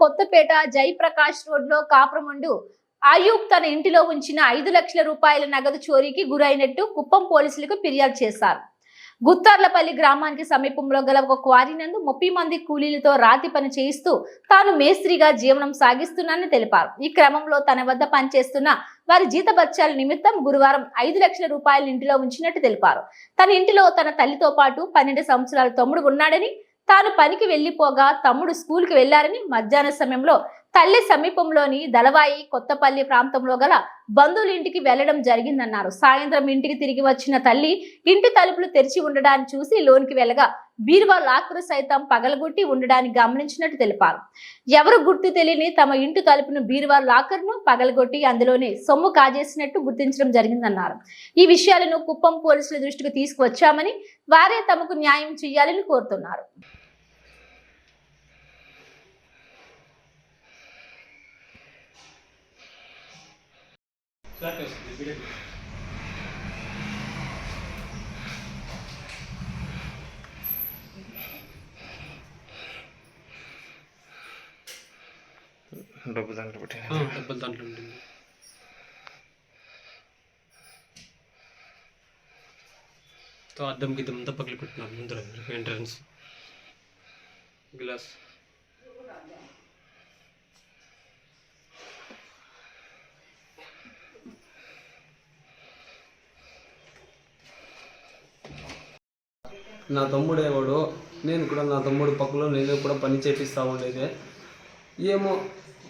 కొత్తపేట జయప్రకాష్ రోడ్లో కాపురముండు అయూబ్ తన ఇంటిలో ఉంచిన 5 లక్షల రూపాయల నగదు చోరీకి గురైనట్టు కుప్పం పోలీసులకు ఫిర్యాదు చేశారు. గుత్తార్లపల్లి గ్రామానికి సమీపంలో గల ఒక క్వారీ నందు 30 మంది కూలీలతో రాతి పని చేయిస్తూ తాను మేస్త్రిగా జీవనం సాగిస్తున్నానని తెలిపారు. ఈ క్రమంలో తన వద్ద పనిచేస్తున్న వారి జీతభత్యాల నిమిత్తం గురువారం 5 లక్షల రూపాయలు ఇంటిలో ఉంచినట్టు తెలిపారు. తన ఇంటిలో తన తల్లితో పాటు 12 సంవత్సరాల తమ్ముడు ఉన్నాడని, తాను పనికి వెళ్లిపోగా తమ్ముడు స్కూల్కి వెళ్లారని, మధ్యాహ్న సమయంలో తల్లి సమీపంలోని దళవాయి కొత్తపల్లి ప్రాంతంలో గల బంధువుల ఇంటికి వెళ్లడం జరిగిందన్నారు. సాయంత్రం ఇంటికి తిరిగి వచ్చిన తల్లి ఇంటి తలుపులు తెరిచి ఉండడాన్ని చూసి లోనికి వెళ్ళగా బీరువా లాకరు సైతం పగలగొట్టి ఉండడాన్ని గమనించినట్టు తెలిపారు. ఎవరు గుర్తు తెలియని తమ ఇంటి తలుపును బీరువా లాకర్ను పగలగొట్టి అందులోనే సొమ్ము కాజేసినట్టు గుర్తించడం జరిగిందన్నారు. ఈ విషయాలను కుప్పం పోలీసుల దృష్టికి తీసుకువచ్చామని, వారే తమకు న్యాయం చేయాలని కోరుతున్నారు. డబ్బు దాంట్లో పెట్టి డబ్బులు దాంట్లో ఉంటుంది. అద్దం గిద్దం అంతా పగిలి కొట్టినారు. ముందర ఎంట్రన్స్ గ్లాస్ నా తమ్ముడేవాడు, నేను కూడా నా తమ్ముడు పక్కలో నేను కూడా పని చేపిస్తూ ఉండేది. ఏమో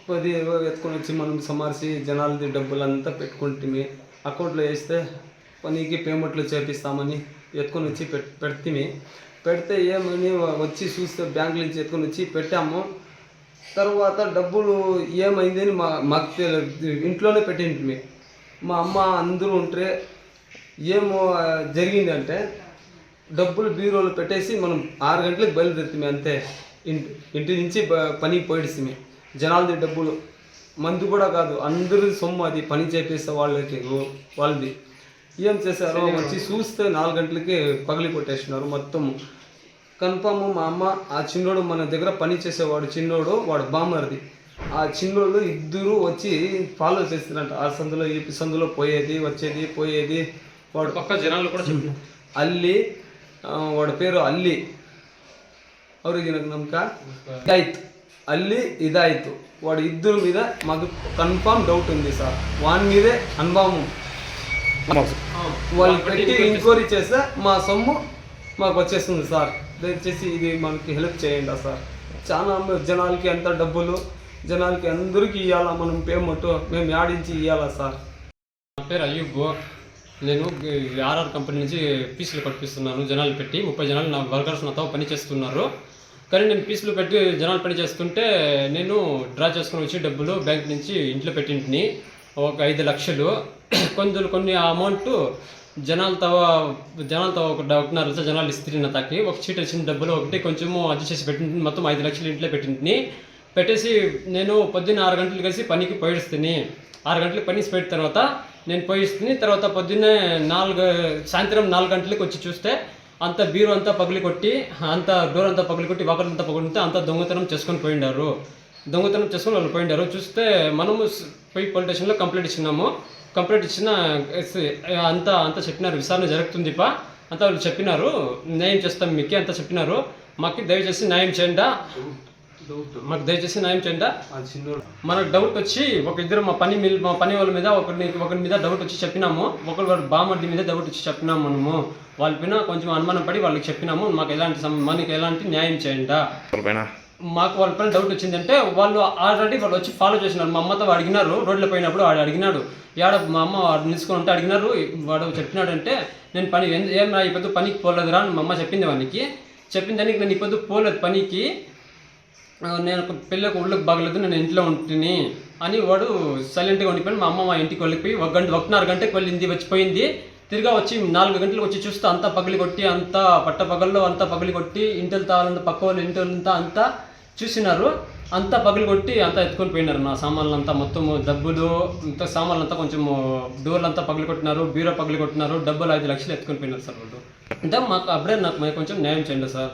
10-20 ఎత్తుకొని వచ్చి మనం సమార్చి జనాలది డబ్బులంతా పెట్టుకుంటే అకౌంట్లో వేస్తే పనికి పేమెంట్లు చేపిస్తామని ఎత్తుకొని వచ్చి పెడితే ఏమని వచ్చి చూస్తే బ్యాంక్ నుంచి ఎత్తుకొని వచ్చి పెట్టాము. తర్వాత డబ్బులు ఏమైందని మాకు ఇంట్లోనే పెట్టింటిమి. మా అమ్మ అందరూ ఉంటే ఏమో జరిగిందంటే డబ్బులు బీరోలు పెట్టేసి మనం 6 గంటలకు బయలుదేరుతామే అంతే. ఇంటి నుంచి పనికి పోయిడిస్తామే. జనాలది డబ్బులు మందు కూడా కాదు, అందరి సొమ్ము అది పని చేపిస్తే వాళ్ళది. ఏం చేశారో వచ్చి చూస్తే 4 గంటలకి పగిలి కొట్టేసినారు మొత్తం. కన్ఫామ్ మా అమ్మ ఆ చిన్నోడు మన దగ్గర పని చేసేవాడు చిన్నోడు, వాడు బామ్మర్ది. ఆ చిన్నోడు ఇద్దరు వచ్చి ఫాలో చేస్తారంట. ఆ సందులో ఈ సందులో పోయేది పోయేది. వాడు పక్క జనాలు కూడా చెప్పినారు. అల్లి, వాడి పేరు అల్లి, ಅವ್ರಿಗೆ నమ్మక ఇదాయిత్, అల్లి ఇదాయిత్. వాడు ఇద్దరు మీద మాకు కన్ఫామ్ డౌట్ ఉంది సార్. వాని మీదే అనుభవం. వాళ్ళు పెట్టి ఎంక్వైరీ చేస్తే మా సొమ్ము మాకు వచ్చేస్తుంది సార్. దయచేసి ఇది మనకి హెల్ప్ చేయండి సార్. చాలా జనాలకి ఎంత డబ్బులు, జనాలకి అందరికీ ఇవ్వాలా మనం పేమెంట్, మేము యాడించి ఇవ్వాలా సార్. నా పేరు అయ్యూబ్. నేను ఆర్ఆర్ కంపెనీ నుంచి పీసులు కట్టిస్తున్నాను. జనాలు పెట్టి 30 జనాలు నా వర్కర్స్ నాతో పని చేస్తున్నారు. కానీ నేను పీసులు పెట్టి జనాలు పని చేస్తుంటే నేను డ్రా చేసుకొని వచ్చి డబ్బులు బ్యాంక్ నుంచి ఇంట్లో పెట్టింటిని ఒక 5 లక్షలు. కొన్ని అమౌంట్ జనాలతో ఒకటిన్నర లక్ష జనాలు ఇస్తే నాకి ఒక చీట వచ్చిన డబ్బులు ఒకటి కొంచెము అడ్జస్ట్ చేసి పెట్టింటిని. మొత్తం 5 లక్షలు ఇంట్లో పెట్టింటిని. పెట్టేసి నేను పొద్దున్న 6 గంటలు కలిసి పనికి పోయిస్తుంది. 6 గంటలకు పని పెట్టిన తర్వాత నేను పోయిస్తుంది. తర్వాత పొద్దున్నే సాయంత్రం 4 గంటలకు వచ్చి చూస్తే అంత బీరు అంతా పగిలి కొట్టి, అంత డోర్ అంతా పగిలి కొట్టి, వాకర్ అంతా పగిలితే అంతా దొంగతనం చేసుకొని పోయిండారు. వాళ్ళు పోయిండారు. చూస్తే మనము పోయి పోలీస్ స్టేషన్లో కంప్లైంట్ ఇచ్చినాము. కంప్లైంట్ ఇచ్చిన అంతా చెప్పినారు, విచారణ జరుగుతుంది అంతా వాళ్ళు చెప్పినారు. న్యాయం చేస్తాం మీకు అంతా చెప్పినారు. మాకు దయచేసి న్యాయం చేయండి. మనకు డౌట్ వచ్చి మా పని వాళ్ళ మీద ఒకరి మీద డౌట్ వచ్చి చెప్పినాము. వాడి బామర్ది మీద డౌట్ వచ్చి చెప్పినాము. మనము వాళ్ళ పైన కొంచెం అనుమానం పడి వాళ్ళకి చెప్పినాము. మనకి ఎలాంటి న్యాయం చేయండి. మాకు వాళ్ళ పైన డౌట్ వచ్చిందంటే వాళ్ళు ఆల్రెడీ వచ్చి ఫాలో చేసినారు. మా అమ్మతో అడిగినారు. రోడ్లో పోయినప్పుడు వాడు అడిగినాడు, మా అమ్మ వాడు నిలుచుకొని ఉంటే అడిగినారు. వాడు చెప్పినాడంటే నేను ఏం నా ఈ పొద్దు పనికి పోలేదురా అని మా అమ్మ చెప్పింది. వానికి చెప్పిందానికి నేను ఈ పొద్దు పోలేదు పనికి, నేను పిల్లలకు ఒళ్ళకి బాగలేదు, నేను ఇంట్లో ఉంటుంది అని వాడు సైలెంట్గా ఉండిపోయి. మా అమ్మ మా ఇంటికి వెళ్ళిపోయి 1.5 గంటకి వెళ్ళింది. వచ్చిపోయింది. తిరిగా వచ్చి 4 గంటలకు వచ్చి చూస్తే అంతా పగిలి కొట్టి, అంతా పట్టపగల్లో అంతా పగిలి కొట్టి, ఇంటితో తాళంతా పక్క వాళ్ళు ఇంటితో అంతా చూసినారు. అంతా పగిలి కొట్టి అంతా ఎత్తుకొని పోయినారు. నా సామాన్లంతా మొత్తము డబ్బులు ఇంత సామాన్లంతా కొంచెం డోర్లు అంతా పగిలి కొట్టినారు, బీరో పగిలి కొట్టినారు. డబ్బులు 5 లక్షలు ఎత్తుకొని పోయినారు సార్ వాళ్ళు. అంటే నాకు కొంచెం న్యాయం చేయండి సార్.